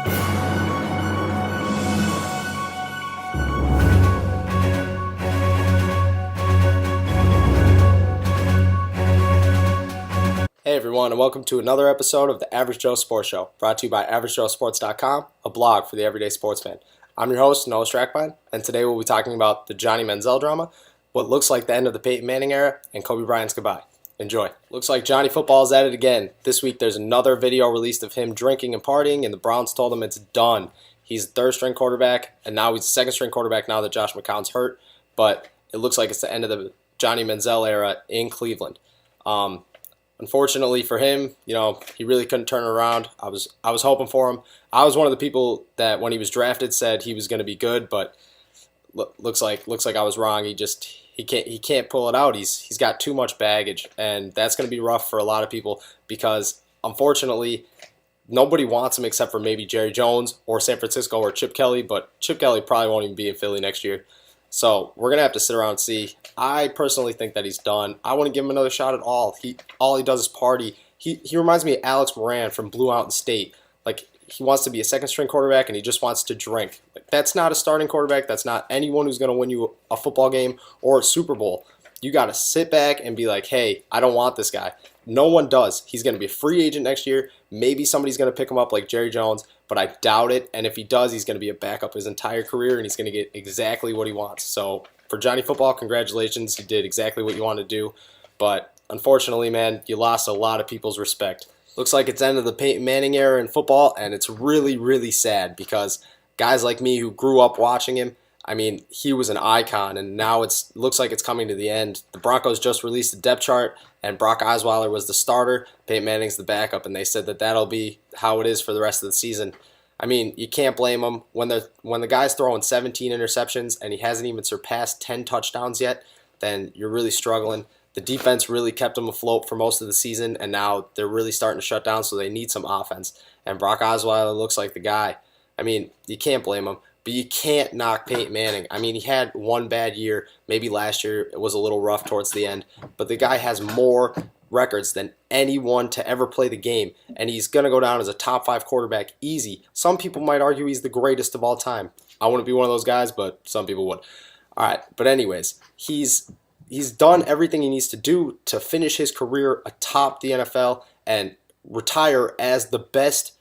Hey everyone, and welcome to another episode of the Average Joe Sports Show, brought to you by AverageJoeSports.com, a blog for the everyday sports fan. I'm your host, Noah Strackbein, and today we'll be talking about the Johnny Manziel drama, what looks like the end of the Peyton Manning era, and Kobe Bryant's goodbye. Enjoy. Looks like Johnny Football is at it again. This week there's another video released of him drinking and partying, and the Browns told him it's done. He's the third-string quarterback, and now he's the second-string quarterback now that Josh McCown's hurt, but it looks like it's the end of the Johnny Manziel era in Cleveland. Unfortunately for him, he really couldn't turn it around. I was hoping for him. I was one of the people that when he was drafted said he was going to be good, but looks like I was wrong. He can't pull it out. He's got too much baggage, and that's going to be rough for a lot of people because unfortunately nobody wants him except for maybe Jerry Jones or San Francisco or Chip Kelly, but Chip Kelly probably won't even be in Philly next year. So we're going to have to sit around and see. I personally think that he's done. I want to give him another shot at all. All he does is party. He reminds me of Alex Moran from Blue Mountain State. Like, he wants to be a second-string quarterback, and he just wants to drink. Like, that's not a starting quarterback. That's not anyone who's going to win you a football game or a Super Bowl. You got to sit back and be like, hey, I don't want this guy. No one does. He's going to be a free agent next year. Maybe somebody's going to pick him up like Jerry Jones, but I doubt it. And if he does, he's going to be a backup his entire career, and he's going to get exactly what he wants. So for Johnny Football, congratulations. You did exactly what you wanted to do. But unfortunately, man, you lost a lot of people's respect. Looks like it's the end of the Peyton Manning era in football, and it's really, really sad because guys like me who grew up watching him, I mean, he was an icon, and now looks like it's coming to the end. The Broncos just released the depth chart, and Brock Osweiler was the starter. Peyton Manning's the backup, and they said that that'll be how it is for the rest of the season. I mean, you can't blame him. When the guy's throwing 17 interceptions and he hasn't even surpassed 10 touchdowns yet, then you're really struggling. The defense really kept him afloat for most of the season, and now they're really starting to shut down, so they need some offense. And Brock Osweiler looks like the guy. I mean, you can't blame him. But you can't knock Peyton Manning. I mean, he had one bad year. Maybe last year it was a little rough towards the end. But the guy has more records than anyone to ever play the game. And he's going to go down as a top 5 quarterback easy. Some people might argue he's the greatest of all time. I wouldn't be one of those guys, but some people would. All right, but anyways, he's done everything he needs to do to finish his career atop the NFL and retire as the best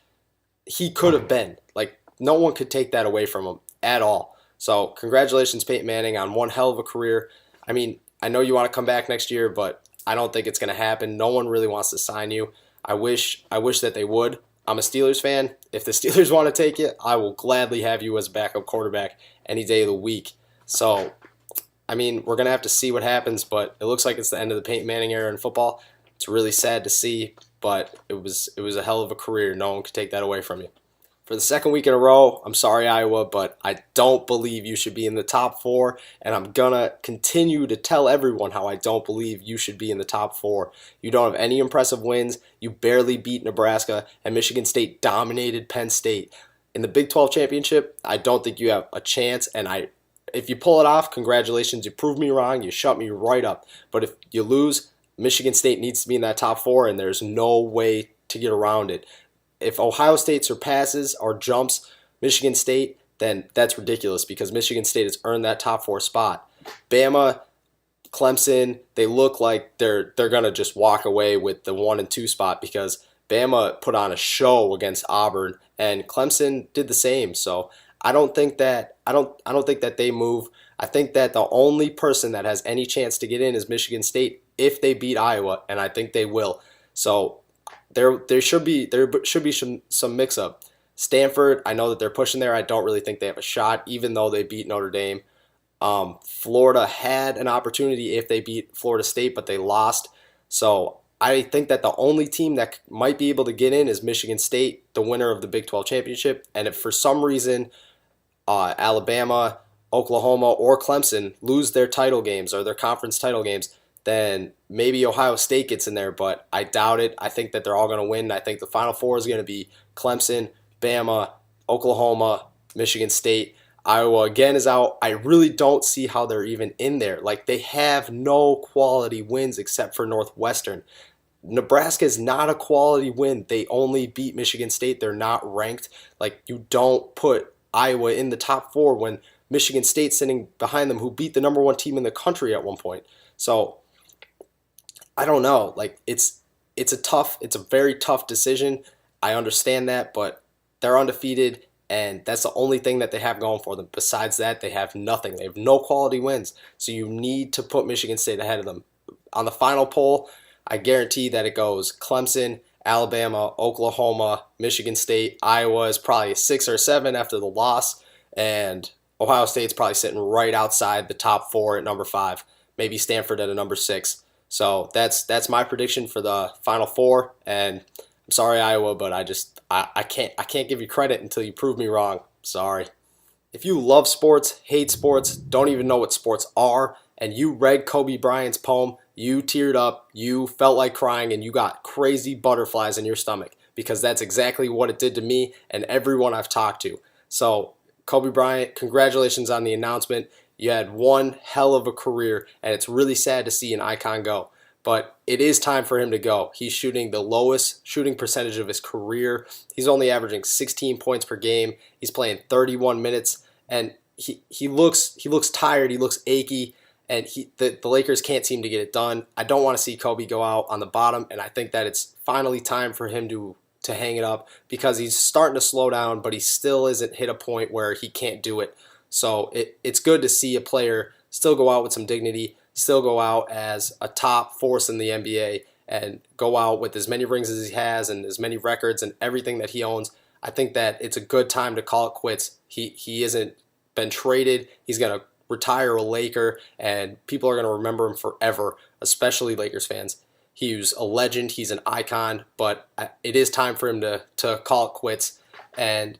he could have been. Like, no one could take that away from him at all. So congratulations, Peyton Manning, on one hell of a career. I mean, I know you want to come back next year, but I don't think it's going to happen. No one really wants to sign you. I wish that they would. I'm a Steelers fan. If the Steelers want to take it, I will gladly have you as backup quarterback any day of the week. So, I mean, we're going to have to see what happens, but it looks like it's the end of the Peyton Manning era in football. It's really sad to see, but it was a hell of a career. No one could take that away from you. For the second week in a row, I'm sorry, Iowa, but I don't believe you should be in the top 4, and I'm going to continue to tell everyone how I don't believe you should be in the top 4. You don't have any impressive wins. You barely beat Nebraska, and Michigan State dominated Penn State. In the Big 12 championship, I don't think you have a chance, and if you pull it off, congratulations. You proved me wrong. You shut me right up. But if you lose, Michigan State needs to be in that top 4, and there's no way to get around it. If Ohio State surpasses or jumps Michigan State, then that's ridiculous because Michigan State has earned that top 4 spot. Bama, Clemson, they look like they're going to just walk away with the 1 and 2 spot because Bama put on a show against Auburn and Clemson did the same. So I don't think that they move. I think that the only person that has any chance to get in is Michigan State if they beat Iowa, and I think they will. So there should be some mix-up. Stanford, I know that they're pushing there. I don't really think they have a shot, even though they beat Notre Dame. Florida had an opportunity if they beat Florida State, but they lost. So I think that the only team that might be able to get in is Michigan State, the winner of the Big 12 championship. And if for some reason Alabama, Oklahoma, or Clemson lose their title games or their conference title games, then maybe Ohio State gets in there, but I doubt it. I think that they're all going to win. I think the Final Four is going to be Clemson, Bama, Oklahoma, Michigan State. Iowa again is out. I really don't see how they're even in there. Like, they have no quality wins except for Northwestern. Nebraska is not a quality win. They only beat Michigan State. They're not ranked. Like, you don't put Iowa in the top four when Michigan State's sitting behind them, who beat the number one team in the country at one point. So I don't know. Like, it's a very tough decision. I understand that, but they're undefeated, and that's the only thing that they have going for them. Besides that, they have nothing. They have no quality wins. So you need to put Michigan State ahead of them. On the final poll, I guarantee that it goes Clemson, Alabama, Oklahoma, Michigan State. Iowa is probably a 6 or 7 after the loss, and Ohio State's probably sitting right outside the top 4 at number 5. Maybe Stanford at a number 6. So that's my prediction for the Final Four. And I'm sorry, Iowa, but I can't give you credit until you prove me wrong. Sorry. If you love sports, hate sports, don't even know what sports are, and you read Kobe Bryant's poem, you teared up, you felt like crying, and you got crazy butterflies in your stomach, because that's exactly what it did to me and everyone I've talked to. So, Kobe Bryant, congratulations on the announcement. You had one hell of a career, and it's really sad to see an icon go. But it is time for him to go. He's shooting the lowest shooting percentage of his career. He's only averaging 16 points per game. He's playing 31 minutes, and he looks tired. He looks achy, and the Lakers can't seem to get it done. I don't want to see Kobe go out on the bottom, and I think that it's finally time for him to hang it up, because he's starting to slow down, but he still isn't hit a point where he can't do it. So it's good to see a player still go out with some dignity, still go out as a top force in the NBA, and go out with as many rings as he has and as many records and everything that he owns. I think that it's a good time to call it quits. He hasn't been traded. He's going to retire a Laker, and people are going to remember him forever, especially Lakers fans. He's a legend. He's an icon, but it is time for him to call it quits. And,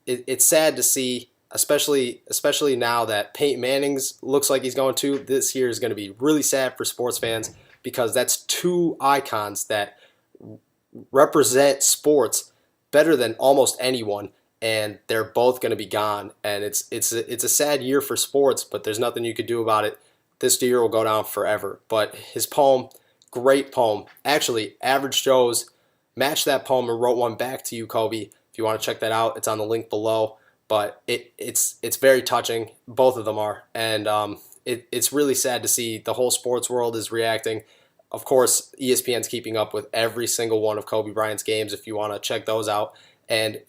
it's sad to see, especially now that Peyton Manning's looks like he's going to. This year is going to be really sad for sports fans, because that's two icons that represent sports better than almost anyone, and they're both going to be gone. And it's a sad year for sports, but there's nothing you could do about it. This year will go down forever. But his poem, great poem. Actually, Average Joe's matched that poem and wrote one back to you, Kobe. If you want to check that out, it's on the link below. But it's very touching. Both of them are. And it's really sad to see the whole sports world is reacting. Of course, ESPN's keeping up with every single one of Kobe Bryant's games if you want to check those out. And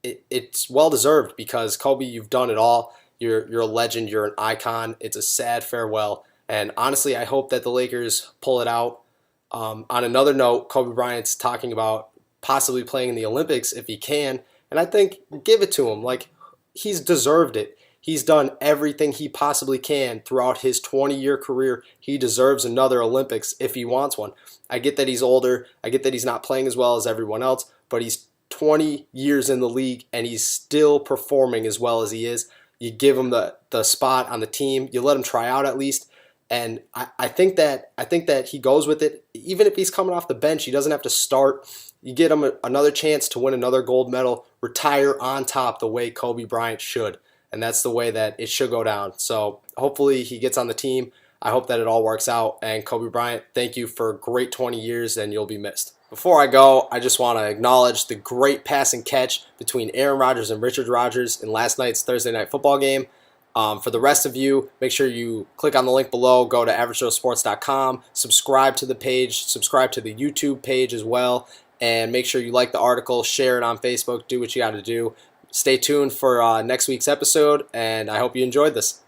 it's well-deserved, because Kobe, you've done it all. You're a legend. You're an icon. It's a sad farewell. And honestly, I hope that the Lakers pull it out. On another note, Kobe Bryant's talking about possibly playing in the Olympics if he can. And I think give it to him. Like, he's deserved it. He's done everything he possibly can throughout his 20-year career. He deserves another Olympics if he wants one. I get that he's older. I get that he's not playing as well as everyone else, but he's 20 years in the league, and he's still performing as well as he is. You give him the spot on the team. You let him try out at least. And I think that he goes with it. Even if he's coming off the bench, he doesn't have to start. You get him another chance to win another gold medal, retire on top the way Kobe Bryant should. And that's the way that it should go down. So hopefully he gets on the team. I hope that it all works out. And Kobe Bryant, thank you for a great 20 years, and you'll be missed. Before I go, I just want to acknowledge the great passing catch between Aaron Rodgers and Richard Rodgers in last night's Thursday Night Football game. For the rest of you, make sure you click on the link below, go to averagejoesports.com, subscribe to the page, subscribe to the YouTube page as well, and make sure you like the article, share it on Facebook, do what you got to do. Stay tuned for next week's episode, and I hope you enjoyed this.